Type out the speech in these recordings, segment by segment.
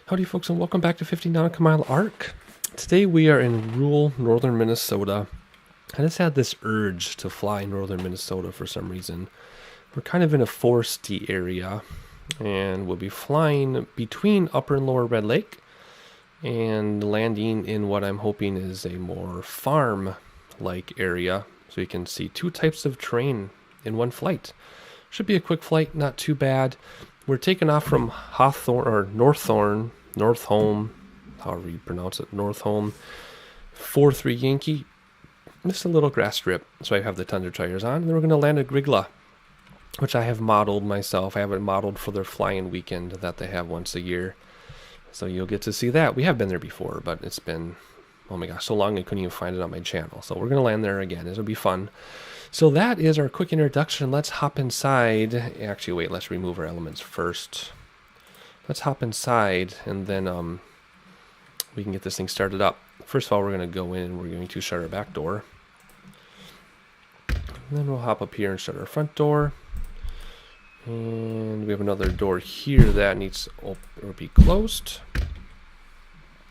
Howdy folks, and welcome back to 50 Nautical Mile Arc. Today we are in rural northern Minnesota. I just had this urge to fly northern Minnesota for some reason. We're kind of in a foresty area, and we'll be flying between Upper and Lower Red Lake and landing in what I'm hoping is a more farm-like area, so you can see two types of terrain in one flight. Should be a quick flight, not too bad. We're taking off from Northome, however you pronounce it, Northome, 4-3 Yankee. Just a little grass strip, so I have the Tundra tires on. And then we're going to land at Grygla, which I have modeled myself. I have it modeled for their flying weekend that they have once a year. So you'll get to see that. We have been there before, but it's been, oh my gosh, so long I couldn't even find it on my channel. So we're going to land there again. It'll be fun. So that is our quick introduction. Let's hop inside. Actually, wait, let's remove our elements first. Let's hop inside, and then we can get this thing started up. First of all, we're going to go in and we're going to shut our back door. And then we'll hop up here and shut our front door. And we have another door here that needs to be closed.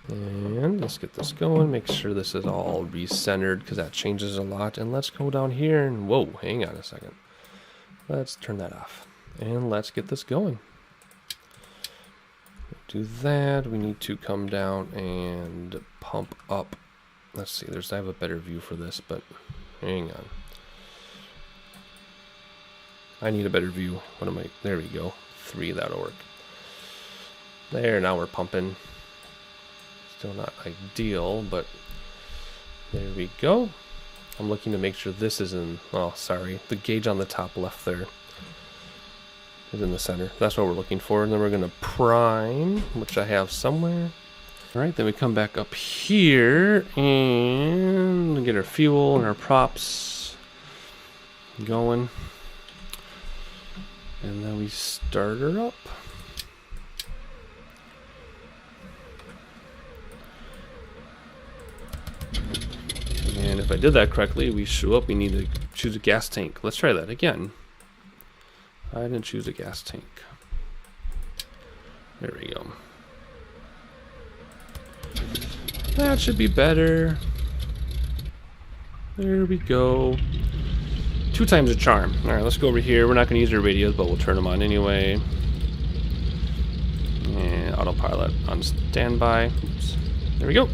And let's get this going. Make sure this is all recentered because that changes a lot. And let's go down here and, whoa, hang on a second. Let's turn that off. And let's get this going. Do that. We need to come down and pump up. Let's see. I have a better view for this, but hang on. I need a better view. What am I? There we go. 3, that'll work. There, now we're pumping. Still not ideal, but there we go. I'm looking to make sure this is in, oh, sorry. The gauge on the top left there is in the center. That's what we're looking for. And then we're going to prime, which I have somewhere. All right, then we come back up here and get our fuel and our props going. And then we start her up. And if I did that correctly, we need to choose a gas tank. Let's try that again. I didn't choose a gas tank. There we go. That should be better. There we go. 2 times the charm. Alright, let's go over here. We're not going to use our radios, but we'll turn them on anyway. And autopilot on standby. Oops. There we go.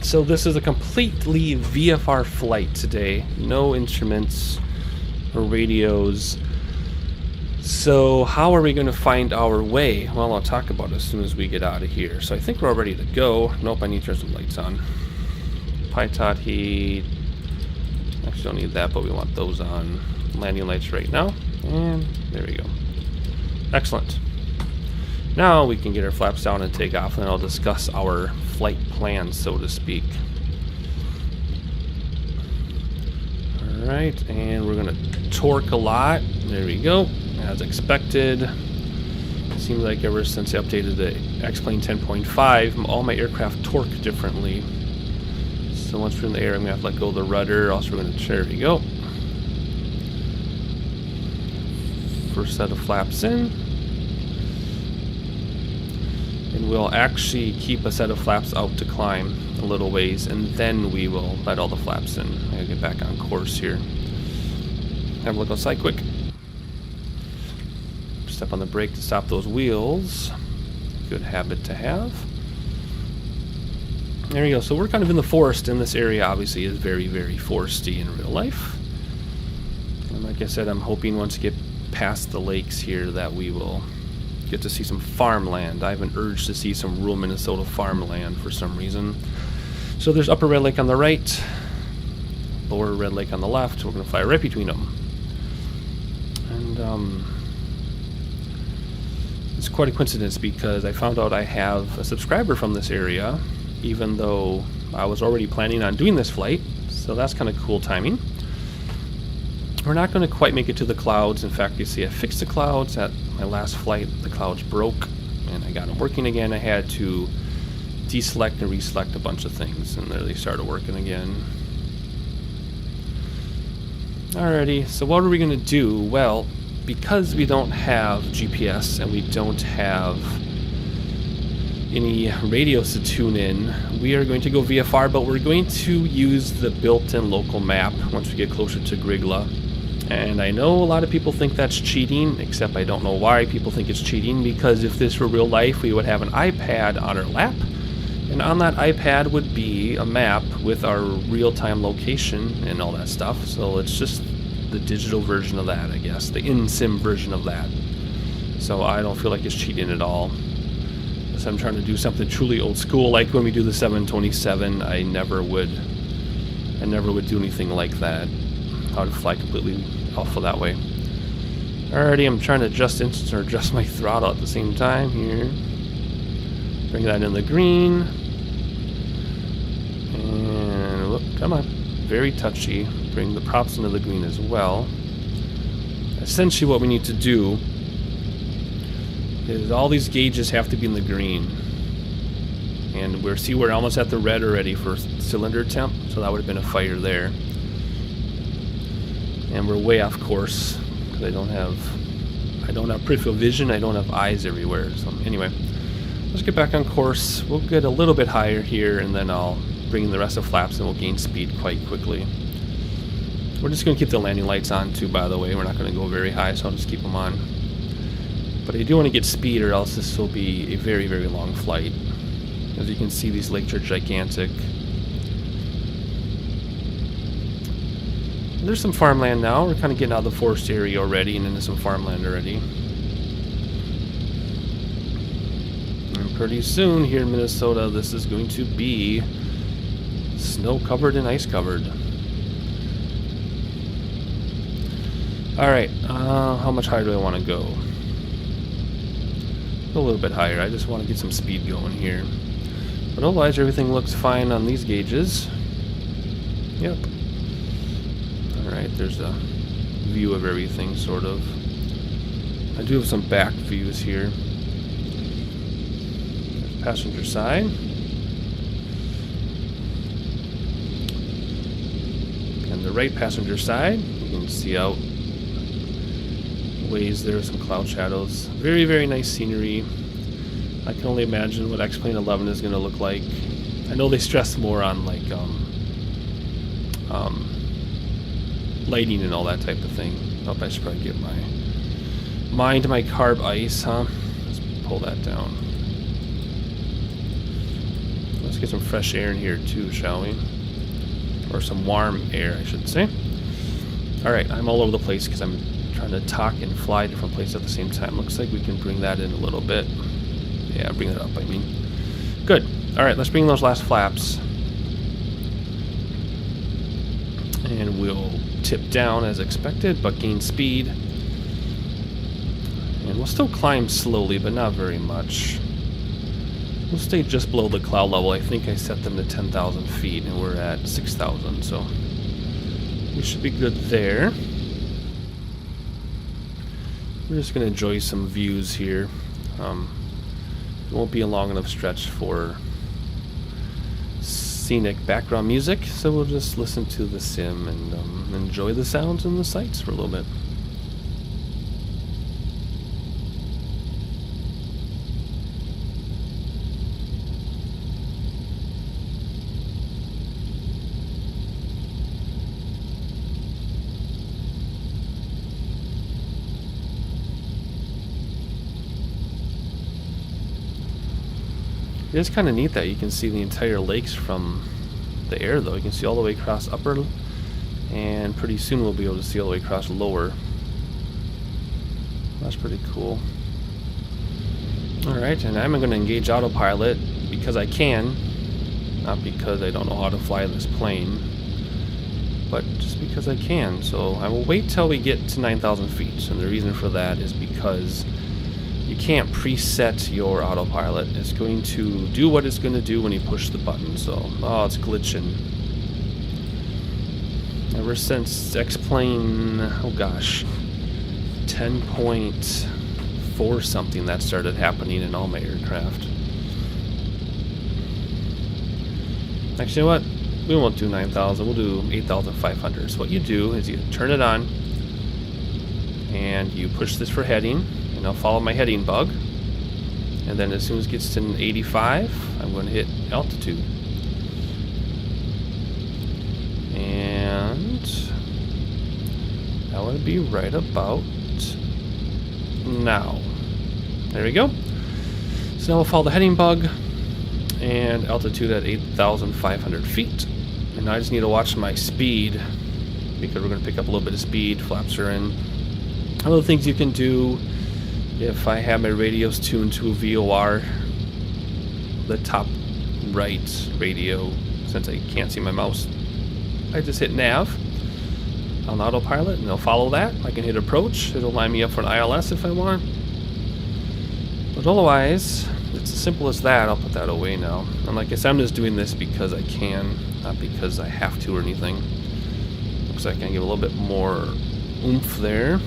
So this is a completely VFR flight today. No instruments or radios. So how are we going to find our way? Well, I'll talk about it as soon as we get out of here. So I think we're all ready to go. Nope, I need to turn some lights on. Pitot heat. Actually don't need that, but we want those on. Landing lights right now. And there we go. Excellent. Now we can get our flaps down and take off, and then I'll discuss our flight plan, so to speak. Alright, and we're going to torque a lot. There we go. As expected. Seems like ever since I updated the Xplane 10.5, all my aircraft torque differently. So once we're in the air, I'm going to have to let go of the rudder. Also, we're going to, there we go. First set of flaps in. And we'll actually keep a set of flaps out to climb a little ways, and then we will let all the flaps in. I gotta get back on course here. Have a look outside quick. Step on the brake to stop those wheels. Good habit to have. There we go. So we're kind of in the forest, and this area obviously is very, very foresty in real life. And like I said, I'm hoping once we get past the lakes here that we will get to see some farmland. I have an urge to see some rural Minnesota farmland for some reason. So there's Upper Red Lake on the right, Lower Red Lake on the left. We're going to fly right between them. And it's quite a coincidence because I found out I have a subscriber from this area, even though I was already planning on doing this flight. So that's kind of cool timing. We're not going to quite make it to the clouds. In fact, you see I fixed the clouds at my last flight. The clouds broke and I got them working again. I had to deselect and reselect a bunch of things, and there they started working again. Alrighty, so what are we going to do? Well, because we don't have GPS and we don't have any radios to tune in, we are going to go VFR, but we're going to use the built-in local map once we get closer to Grygla. And I know a lot of people think that's cheating, except I don't know why people think it's cheating, because if this were real life, we would have an iPad on our lap, and on that iPad would be a map with our real-time location and all that stuff. So it's just the digital version of that, I guess, the in-sim version of that. So I don't feel like it's cheating at all. So I'm trying to do something truly old school, like when we do the 727. I never would do anything like that. I would fly completely alpha that way. Alrighty, I'm trying to adjust my throttle at the same time here. Bring that in the green. And whoop, come on. Very touchy. Bring the props into the green as well. Essentially what we need to do is all these gauges have to be in the green. And we're almost at the red already for cylinder temp, so that would have been a fire there. And we're way off course because I don't have peripheral vision, I don't have eyes everywhere. So anyway, let's get back on course. We'll get a little bit higher here, and then I'll bring in the rest of flaps and we'll gain speed quite quickly. We're just going to keep the landing lights on too, by the way. We're not going to go very high, so I'll just keep them on. But I do want to get speed, or else this will be a very, very long flight. As you can see, these lakes are gigantic. There's some farmland now. We're kind of getting out of the forest area already and into some farmland already. And pretty soon here in Minnesota, this is going to be snow-covered and ice-covered. Alright, how much higher do I want to go? A little bit higher. I just want to get some speed going here. But otherwise, everything looks fine on these gauges. Yep. Alright, there's a view of everything, sort of. I do have some back views here. There's passenger side. And the right passenger side, you can see out ways there are some cloud shadows. Very, very nice scenery. I can only imagine what Xplane 11 is going to look like. I know they stress more on like lighting and all that type of thing. Oh, I should probably get my carb ice, huh? Let's pull that down. Let's get some fresh air in here too, shall we? Or some warm air, I should say. Alright, I'm all over the place because I'm trying to talk and fly different places at the same time. Looks like we can bring that in a little bit. Yeah, bring it up, I mean. Good. Alright, let's bring those last flaps. And we'll tip down as expected, but gain speed. And we'll still climb slowly, but not very much. We'll stay just below the cloud level. I think I set them to 10,000 feet, and we're at 6,000, so we should be good there. We're just going to enjoy some views here. It won't be a long enough stretch for scenic background music, so we'll just listen to the sim and enjoy the sounds and the sights for a little bit. It is kind of neat that you can see the entire lakes from the air, though. You can see all the way across upper, and pretty soon we'll be able to see all the way across lower. That's pretty cool. Alright, and I'm going to engage autopilot because I can, not because I don't know how to fly this plane, but just because I can. So I will wait till we get to 9,000 feet, and the reason for that is because you can't preset your autopilot. It's going to do what it's going to do when you push the button. So, oh, it's glitching. Ever since Xplane, oh gosh, 10.4 something, that started happening in all my aircraft. Actually, you know what? We won't do 9,000. We'll do 8,500. So what you do is you turn it on, and you push this for heading. And I'll follow my heading bug. And then as soon as it gets to 85, I'm going to hit altitude. And that would be right about now. There we go. So now we'll follow the heading bug and altitude at 8,500 feet. And now I just need to watch my speed because we're going to pick up a little bit of speed. Flaps are in. Other things you can do if I have my radios tuned to a VOR, the top right radio, since I can't see my mouse, I just hit nav on autopilot and it'll follow that. I can hit approach. It'll line me up for an ILS if I want. But otherwise, it's as simple as that. I'll put that away now. And like I said, I'm just doing this because I can, not because I have to or anything. Looks like I can give a little bit more oomph there.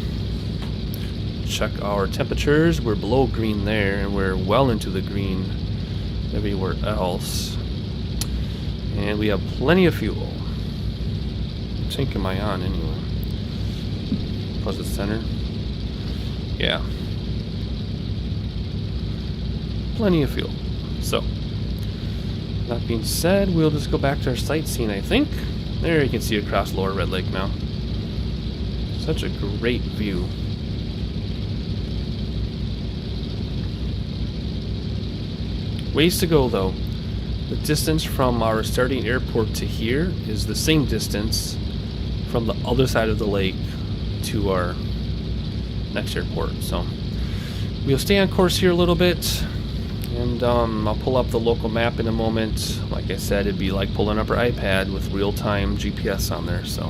Check our temperatures. We're below green there, and we're well into the green everywhere else. And we have plenty of fuel. What tank am I on anyway? Plus it's center. Yeah. Plenty of fuel. So, that being said, we'll just go back to our sightseeing, I think. There you can see across Lower Red Lake now. Such a great view. Ways to go though. The distance from our starting airport to here is the same distance from the other side of the lake to our next airport. So we'll stay on course here a little bit, and I'll pull up the local map in a moment. Like I said, it'd be like pulling up our iPad with real-time GPS on there. So,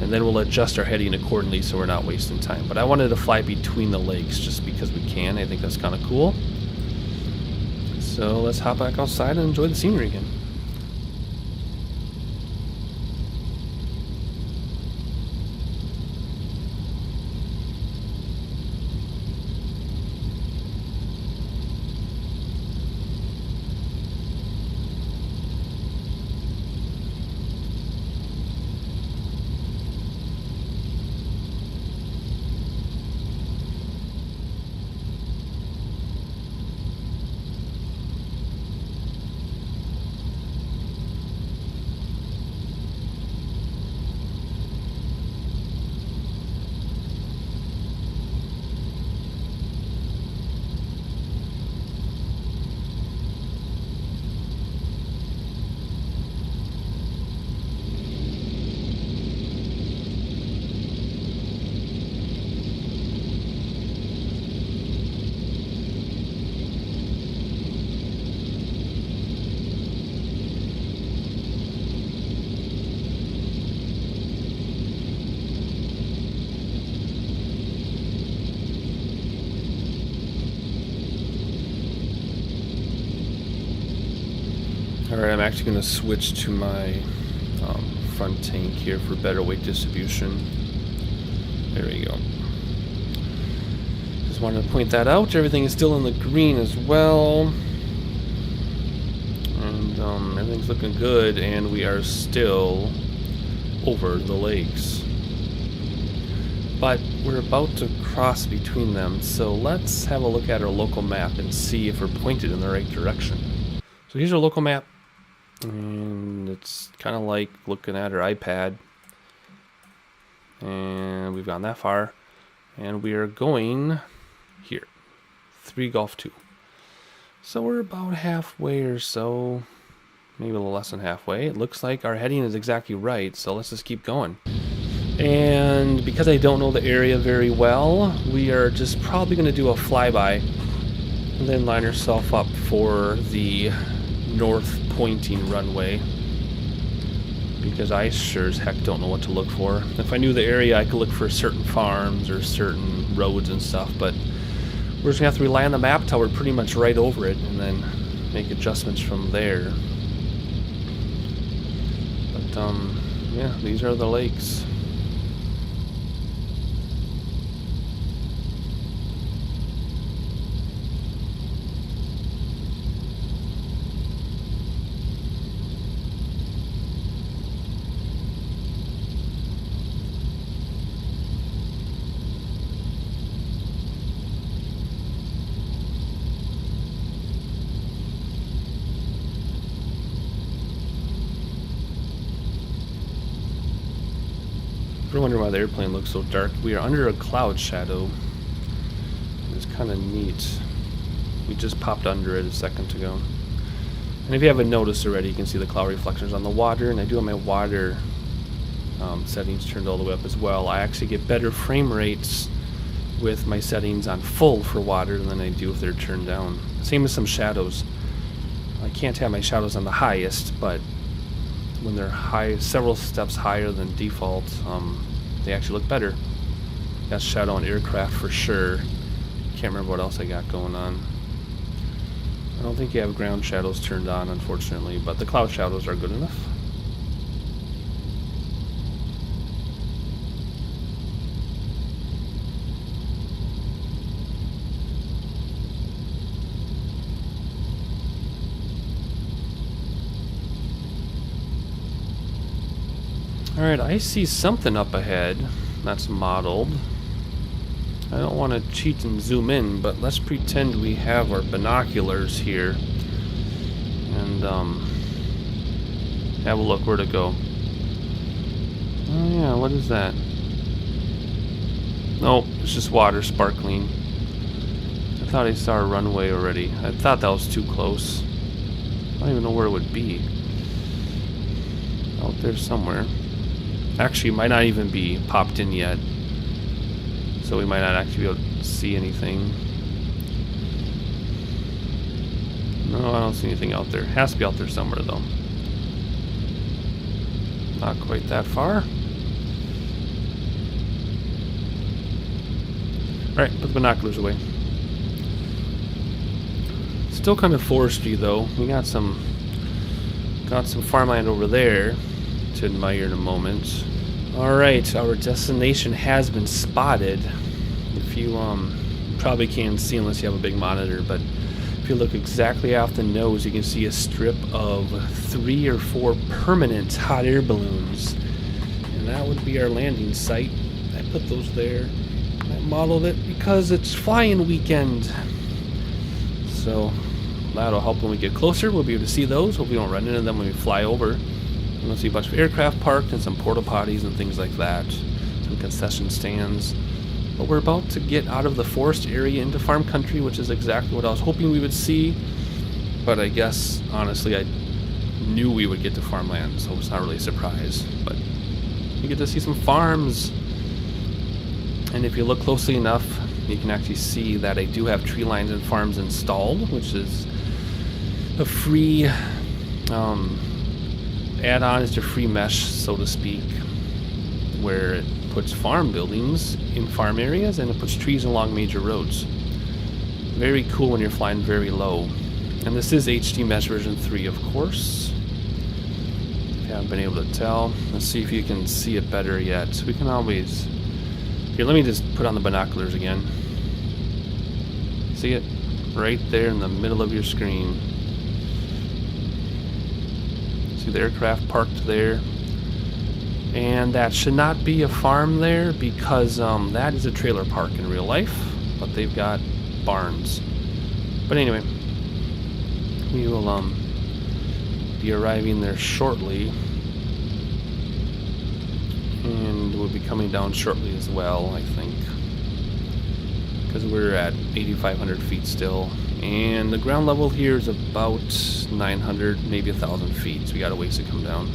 and then we'll adjust our heading accordingly so we're not wasting time. But I wanted to fly between the lakes just because we can. I think that's kind of cool. So let's hop back outside and enjoy the scenery again. Alright, I'm actually going to switch to my front tank here for better weight distribution. There we go. Just wanted to point that out. Everything is still in the green as well. And everything's looking good, and we are still over the lakes. But we're about to cross between them, so let's have a look at our local map and see if we're pointed in the right direction. So here's our local map, and it's kind of like looking at our iPad, and we've gone that far, and we are going here, 3 Golf 2. So we're about halfway or so, maybe a little less than halfway. It looks like our heading is exactly right, so let's just keep going. And because I don't know the area very well, we are just probably going to do a flyby and then line ourselves up for the north pointing runway, because I sure as heck don't know what to look for. If I knew the area, I could look for certain farms or certain roads and stuff, but we're just going to have to rely on the map till we're pretty much right over it and then make adjustments from there. But yeah, these are the lakes. ever wonder why the airplane looks so dark? We are under a cloud shadow. It's kind of neat. We just popped under it a second ago. And if you haven't noticed already, you can see the cloud reflections on the water, and I do have my water settings turned all the way up as well. I actually get better frame rates with my settings on full for water than I do if they're turned down. Same as some shadows. I can't have my shadows on the highest, but when they're high, several steps higher than default, they actually look better. Got shadow on aircraft for sure. Can't remember what else I got going on. I don't think you have ground shadows turned on, unfortunately, but the cloud shadows are good enough. Alright, I see something up ahead that's modeled. I don't want to cheat and zoom in, but let's pretend we have our binoculars here and have a look where to go. Oh yeah, what is that? Nope, it's just water sparkling. I thought I saw a runway already. I thought that was too close. I don't even know where it would be. Out there somewhere. Actually, it might not even be popped in yet, so we might not actually be able to see anything. No, I don't see anything out there. Has to be out there somewhere, though. Not quite that far. Alright, put the binoculars away. Still kind of foresty, though. We got some farmland over there to admire in a moment. Alright, our destination has been spotted. If you probably can't see unless you have a big monitor, but if you look exactly off the nose, you can see a strip of 3 or 4 permanent hot air balloons, and that would be our landing site. I put those there. I modeled it because it's flying weekend, so that'll help when we get closer. We'll be able to see those. Hope we don't run into them when we fly over. You'll see a bunch of aircraft parked and some porta potties and things like that. Some concession stands. But we're about to get out of the forest area into farm country, which is exactly what I was hoping we would see. But I guess, honestly, I knew we would get to farmland, so it's not really a surprise. But you get to see some farms. And if you look closely enough, you can actually see that I do have tree lines and farms installed, which is a free add-on is to free mesh, so to speak, where it puts farm buildings in farm areas and it puts trees along major roads. Very cool when you're flying very low. And this is HD Mesh version 3, of course. If you haven't been able to tell, let's see if you can see it better yet. We can always... Here, let me just put on the binoculars again. See it? Right there in the middle of your screen. See the aircraft parked there, and that should not be a farm there because that is a trailer park in real life, but they've got barns. But anyway, we will be arriving there shortly, and we'll be coming down shortly as well, I think, because we're at 8,500 feet still. And the ground level here is about 900, maybe 1,000 feet, so we got a ways to come down.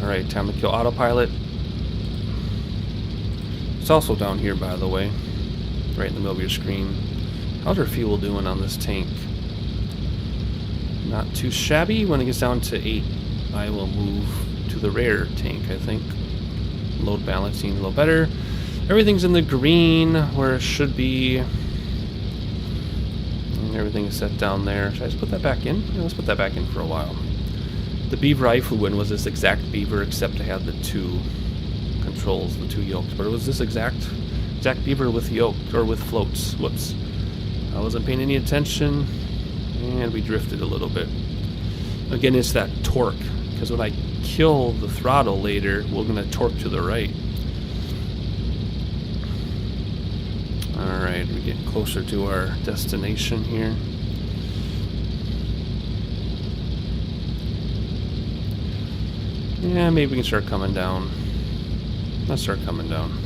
Alright, time to kill autopilot. It's also down here, by the way, right in the middle of your screen. How's our fuel doing on this tank? Not too shabby. When it gets down to 8, I will move to the rare tank, I think. Load balancing a little better. Everything's in the green where it should be. Everything is set down there. Should I just put that back in? Yeah, let's put that back in for a while. The Beaver I flew in was this exact Beaver, except I had the 2 controls, the 2 yokes. But it was this exact Beaver with yoke, or with floats. Whoops. I wasn't paying any attention, and we drifted a little bit. Again, it's that torque, because when I kill the throttle later, we're going to torque to the right. Alright, we get closer to our destination here. Yeah, maybe we can start coming down. Let's start coming down.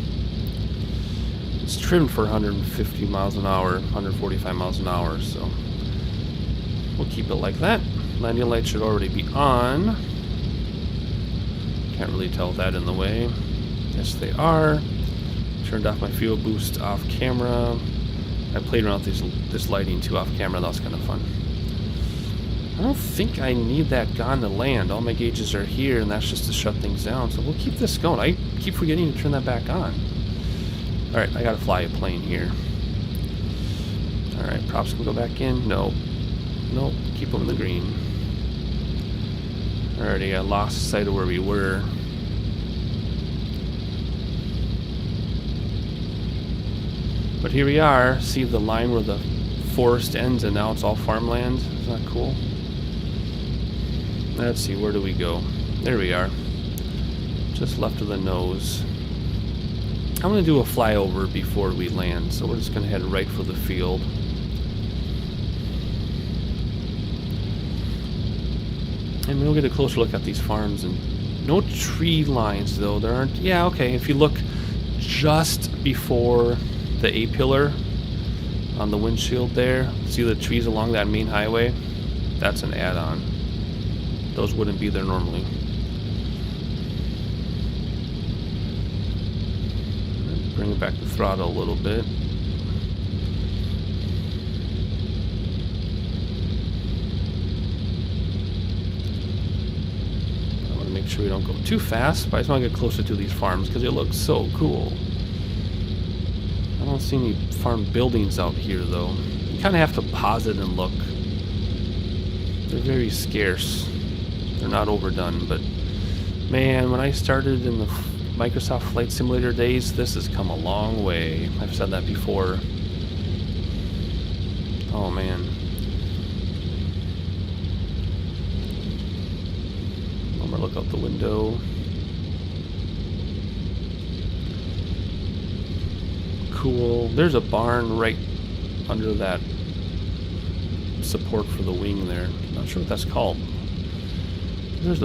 It's trimmed for 150 miles an hour, 145 miles an hour, so we'll keep it like that. Landing lights should already be on. Can't really tell that in the way. Yes, they are. Turned off my fuel boost off camera. I played around with this lighting too off camera. That was kind of fun. I don't think I need that gun to land. All my gauges are here, and that's just to shut things down. So we'll keep this going. I keep forgetting to turn that back on. Alright, I gotta fly a plane here. Alright, props can go back in. No. Nope, keep them in the green. Alrighty, I lost sight of where we were. But here we are. See the line where the forest ends and now it's all farmland? Isn't that cool? Let's see, where do we go? There we are. Just left of the nose. I'm going to do a flyover before we land, so we're just going to head right for the field. And we'll get a closer look at these farms. And no tree lines, though. There aren't... Yeah, okay, if you look just before the A-pillar on the windshield there, see the trees along that main highway? That's an add-on. Those wouldn't be there normally. Bring back the throttle a little bit. I want to make sure we don't go too fast, but I just want to get closer to these farms because it looks so cool. I don't see any farm buildings out here though. You kind of have to pause it and look. They're very scarce. They're not overdone, but man, when I started in the Microsoft Flight Simulator days, this has come a long way. I've said that before. Oh man. I'm gonna look out the window. Cool. There's a barn right under that support for the wing there. Not sure what that's called. There's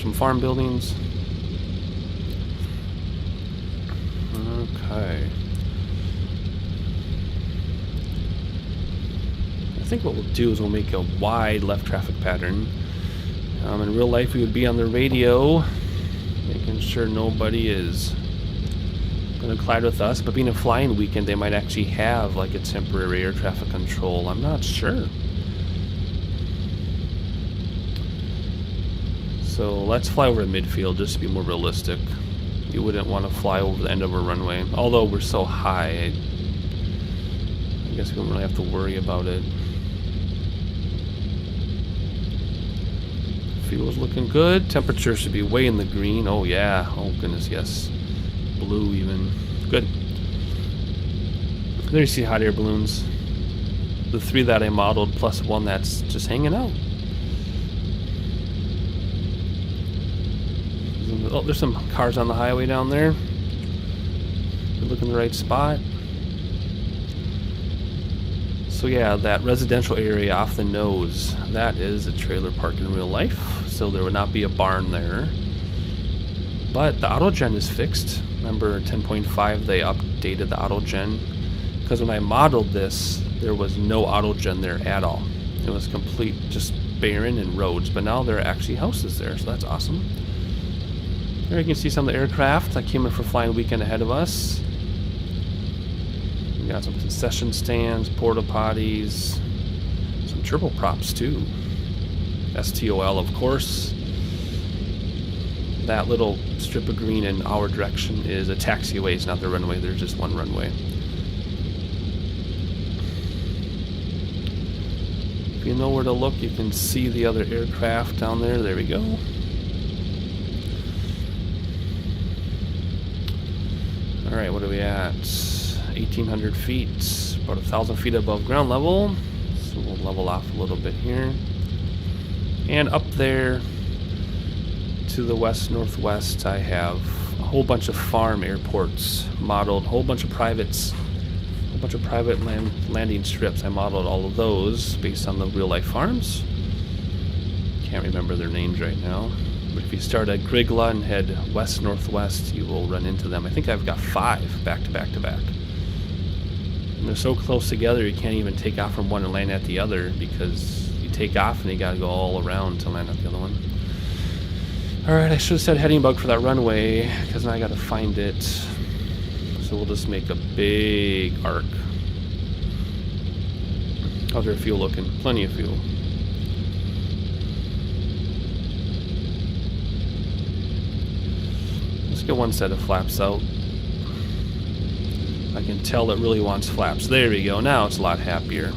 some farm buildings. Okay. I think what we'll do is we'll make a wide left traffic pattern. In real life we would be on the radio, making sure nobody is going to collide with us, but being a flying weekend they might actually have like a temporary air traffic control. I'm not sure. So let's fly over to midfield just to be more realistic. You wouldn't want to fly over the end of a runway. Although we're so high, I guess we don't really have to worry about it. Fuel's looking good. Temperature should be way in the green. Oh yeah. Oh goodness, yes. Blue even. Good. There you see hot air balloons. The 3 that I modeled plus 1 that's just hanging out. Oh, there's some cars on the highway down there. Look in the right spot. So yeah, that residential area off the nose, that is a trailer park in real life. So there would not be a barn there. But the autogen is fixed. Remember 10.5, they updated the autogen. Because when I modeled this, there was no autogen there at all. It was complete, just barren and roads. But now there are actually houses there, so that's awesome. There you can see some of the aircraft that came in for flying weekend ahead of us. We got some concession stands, porta potties, some turboprops too. STOL, of course. That little strip of green in our direction is a taxiway. It's not the runway. There's just one runway. If you know where to look, you can see the other aircraft down there. There we go. Alright, what are we at? 1,800 feet, about 1,000 feet above ground level. So we'll level off a little bit here. And up there to the west-northwest, I have a whole bunch of farm airports modeled, a whole bunch of privates, a whole bunch of private landing strips. I modeled all of those based on the real-life farms. Can't remember their names right now. But if you start at Grygla and head west-northwest, you will run into them. I think I've got 5 back to back to back. And they're so close together you can't even take off from one and land at the other, because you take off and you gotta go all around to land at the other one. Alright, I should have said heading bug for that runway, because now I gotta find it. So we'll just make a big arc. How's our fuel looking? Plenty of fuel. Let's get one set of flaps out. I can tell it really wants flaps. There we go. Now it's a lot happier.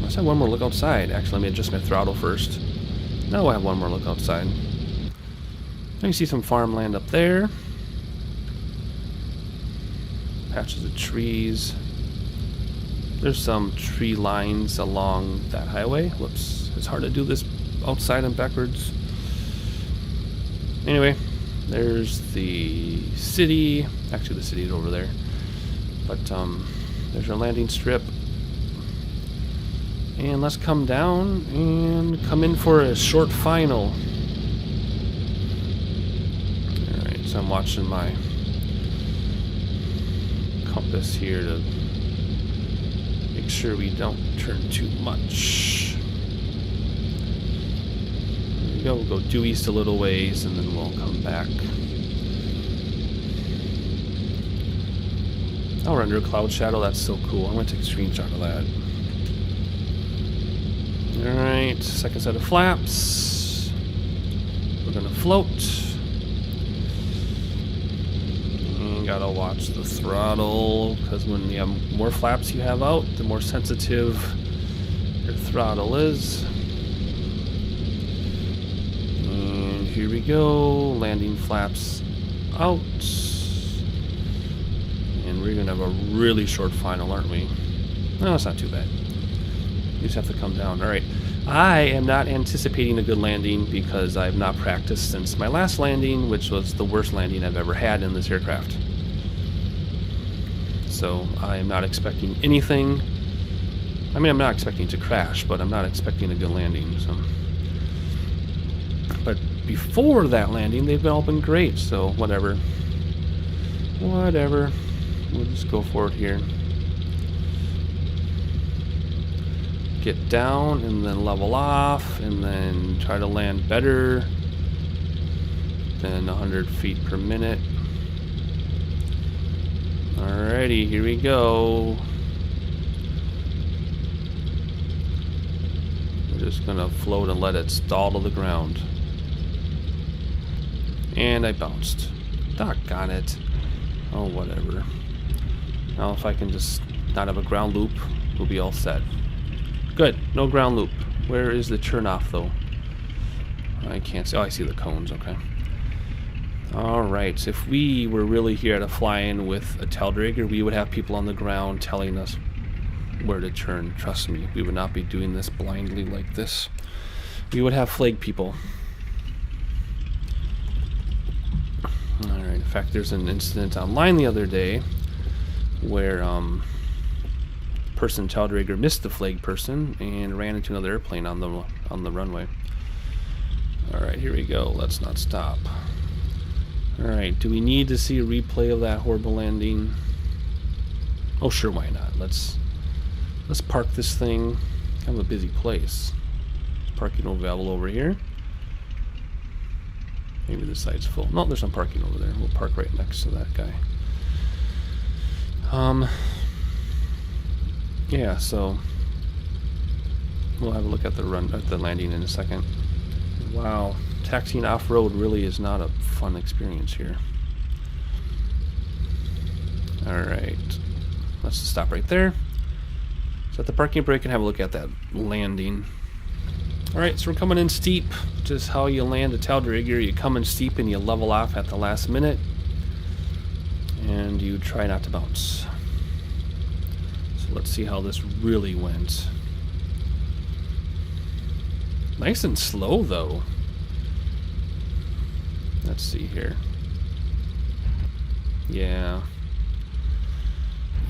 Let's have one more look outside. Actually, let me adjust my throttle first. Now we'll have one more look outside. You can see some farmland up there. Patches of trees. There's some tree lines along that highway. Whoops. It's hard to do this outside and backwards. Anyway, there's the city. Actually, the city is over there. But there's our landing strip. And let's come down and come in for a short final. Alright, so I'm watching my compass here to make sure we don't turn too much. There we go. We'll go due east a little ways and then we'll come back. Oh, we're under a cloud shadow. That's so cool. I'm going to take a screenshot of that. Alright, second set of flaps. We're going to float. And gotta watch the throttle, because when you have more flaps you have out, the more sensitive your throttle is. And here we go, landing flaps out. And we're gonna have a really short final, aren't we? No, it's not too bad. You just have to come down. Alright, I am not anticipating a good landing because I have not practiced since my last landing, which was the worst landing I've ever had in this aircraft. So I am not expecting anything. I mean, I'm not expecting to crash, but I'm not expecting a good landing. So, but before that landing, they've all been great. So whatever. Whatever. We'll just go for it here. Get down and then level off and then try to land better than 100 feet per minute. Alrighty, here we go. We're just gonna float and let it stall to the ground. And I bounced. Doggone it. Oh, whatever. Now if I can just not have a ground loop, we'll be all set. Good, no ground loop. Where is the turn off though? I can't see. Oh, I see the cones, okay. Alright, so if we were really here at a fly-in with a tail dragger, we would have people on the ground telling us where to turn. Trust me, we would not be doing this blindly like this. We would have flag people. Alright, in fact, there's an incident online the other day where person tail dragger missed the flag person and ran into another airplane on the runway. Alright, here we go. Let's not stop. Alright, do we need to see a replay of that horrible landing? Oh sure, why not? Let's park this thing. Kind of a busy place. Parking available over here. Maybe this side's full. No, there's some parking over there. We'll park right next to that guy. Yeah, so we'll have a look at the landing in a second. Wow, taxiing off-road really is not a fun experience here. Alright, let's stop right there. Set the parking brake and have a look at that landing. Alright, so we're coming in steep. Just how you land a tail dragger. You come in steep and you level off at the last minute. And you try not to bounce. Let's see how this really went. Nice and slow though. Let's see here. Yeah.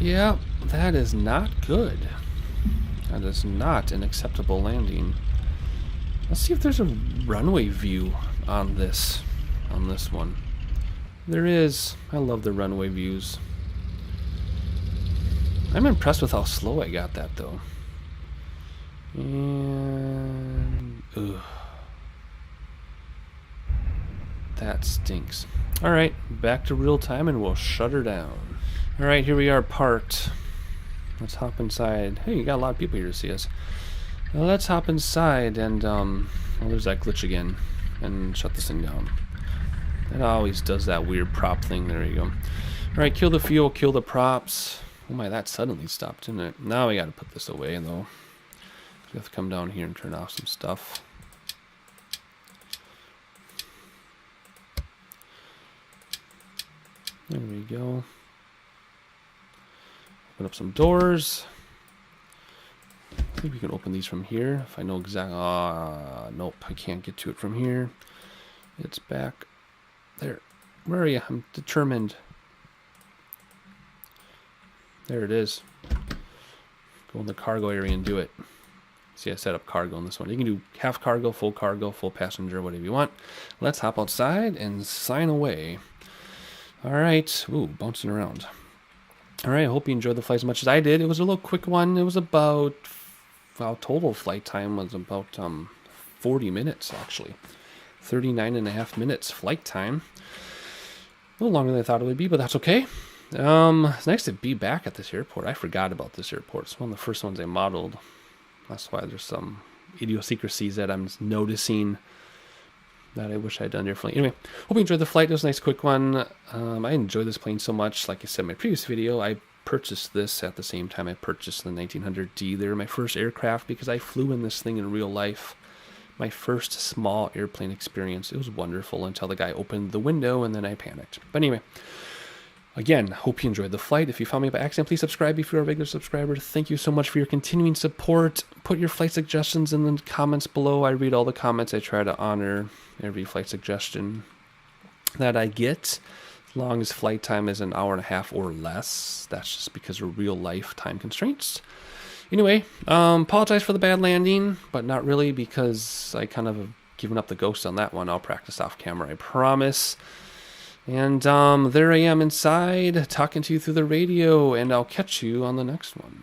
Yeah, that is not good. That is not an acceptable landing. Let's see if there's a runway view on this one. There is. I love the runway views. I'm impressed with how slow I got that though. And that stinks. Alright, back to real time and we'll shut her down. Alright, here we are parked. Let's hop inside. Hey, you got a lot of people here to see us. Well, let's hop inside and well, there's that glitch again. And shut this thing down. It always does that weird prop thing. There you go. Alright, kill the fuel, kill the props. Oh my, that suddenly stopped, didn't it? Now we gotta put this away though. We have to come down here and turn off some stuff. There we go. Open up some doors. I think we can open these from here if I know exactly. Nope, I can't get to it from here. It's back there. Where are you? I'm determined. There it is. Go in the cargo area and do it. See, I set up cargo on this one. You can do half cargo, full passenger, whatever you want. Let's hop outside and sign away. All right. Ooh, bouncing around. All right. I hope you enjoyed the flight as much as I did. It was a little quick one. It was about, well, total flight time was about 40 minutes, actually. 39.5 minutes flight time. A little longer than I thought it would be, but that's okay. It's nice to be back at this airport. I forgot about this airport. It's one of the first ones I modeled. That's why there's some idiosyncrasies that I'm noticing that I wish I had done differently. Anyway, hope you enjoyed the flight. It was a nice quick one. I enjoy this plane so much. Like I said in my previous video, I purchased this at the same time I purchased the 1900D. They were my first aircraft because I flew in this thing in real life. My first small airplane experience. It was wonderful until the guy opened the window and then I panicked. But anyway, again, hope you enjoyed the flight. If you found me by accident, please subscribe if you're a regular subscriber. Thank you so much for your continuing support. Put your flight suggestions in the comments below. I read all the comments. I try to honor every flight suggestion that I get. As long as flight time is an hour and a half or less. That's just because of real life time constraints. Anyway, apologize for the bad landing, but not really because I kind of have given up the ghost on that one. I'll practice off camera, I promise. And there I am inside talking to you through the radio, and I'll catch you on the next one.